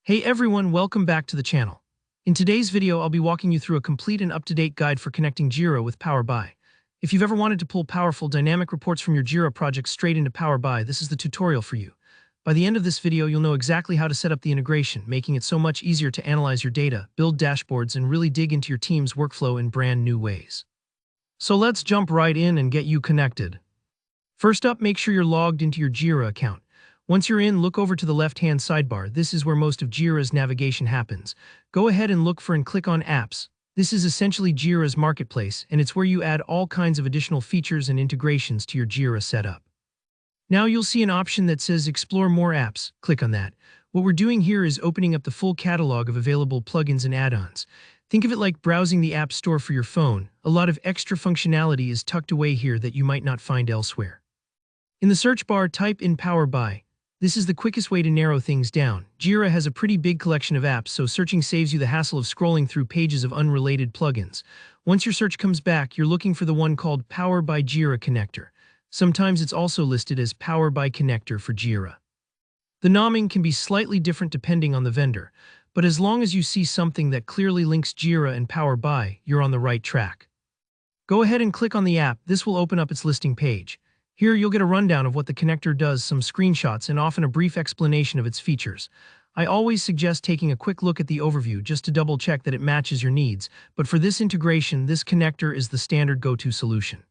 Hey everyone, welcome back to the channel. In today's video, I'll be walking you through a complete and up-to-date guide for connecting Jira with Power BI. If you've ever wanted to pull powerful dynamic reports from your Jira project straight into Power BI, this is the tutorial for you. By the end of this video, you'll know exactly how to set up the integration, making it so much easier to analyze your data, build dashboards, and really dig into your team's workflow in brand new ways. So let's jump right in and get you connected. First up, make sure you're logged into your Jira account. Once you're in, look over to the left-hand sidebar. This is where most of Jira's navigation happens. Go ahead and look for and click on Apps. This is essentially Jira's marketplace, and it's where you add all kinds of additional features and integrations to your Jira setup. Now you'll see an option that says Explore More Apps. Click on that. What we're doing here is opening up the full catalog of available plugins and add-ons. Think of it like browsing the App Store for your phone. A lot of extra functionality is tucked away here that you might not find elsewhere. In the search bar, type in Power BI. This is the quickest way to narrow things down. Jira has a pretty big collection of apps, so searching saves you the hassle of scrolling through pages of unrelated plugins. Once your search comes back, you're looking for the one called Power BI Jira Connector. Sometimes it's also listed as Power BI Connector for Jira. The naming can be slightly different depending on the vendor, but as long as you see something that clearly links Jira and Power BI, you're on the right track. Go ahead and click on the app. This will open up its listing page. Here you'll get a rundown of what the connector does, some screenshots, and often a brief explanation of its features. I always suggest taking a quick look at the overview just to double-check that it matches your needs, but for this integration, this connector is the standard go-to solution.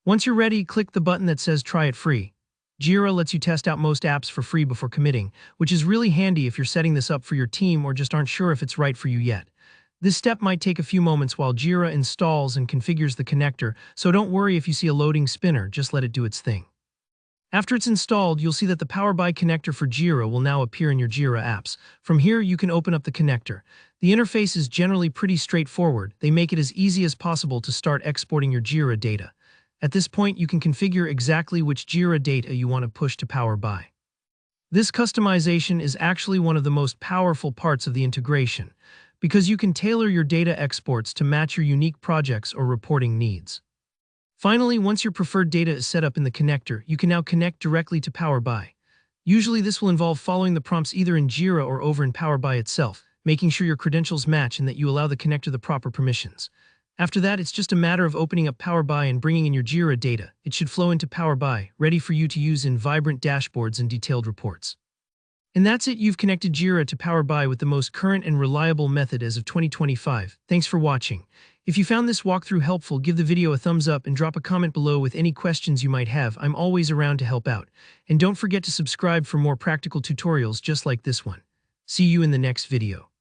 Once you're ready, click the button that says Try it free. Jira lets you test out most apps for free before committing, which is really handy if you're setting this up for your team or just aren't sure if it's right for you yet. This step might take a few moments while Jira installs and configures the connector, so don't worry if you see a loading spinner, just let it do its thing. After it's installed, you'll see that the Power BI connector for Jira will now appear in your Jira apps. From here, you can open up the connector. The interface is generally pretty straightforward. They make it as easy as possible to start exporting your Jira data. At this point, you can configure exactly which Jira data you want to push to Power BI. This customization is actually one of the most powerful parts of the integration, because you can tailor your data exports to match your unique projects or reporting needs. Finally, once your preferred data is set up in the connector, you can now connect directly to Power BI. Usually this will involve following the prompts either in Jira or over in Power BI itself, making sure your credentials match and that you allow the connector the proper permissions. After that, it's just a matter of opening up Power BI and bringing in your Jira data. It should flow into Power BI, ready for you to use in vibrant dashboards and detailed reports. And that's it, you've connected Jira to Power BI with the most current and reliable method as of 2025. Thanks for watching. If you found this walkthrough helpful, give the video a thumbs up and drop a comment below with any questions you might have. I'm always around to help out. And don't forget to subscribe for more practical tutorials just like this one. See you in the next video.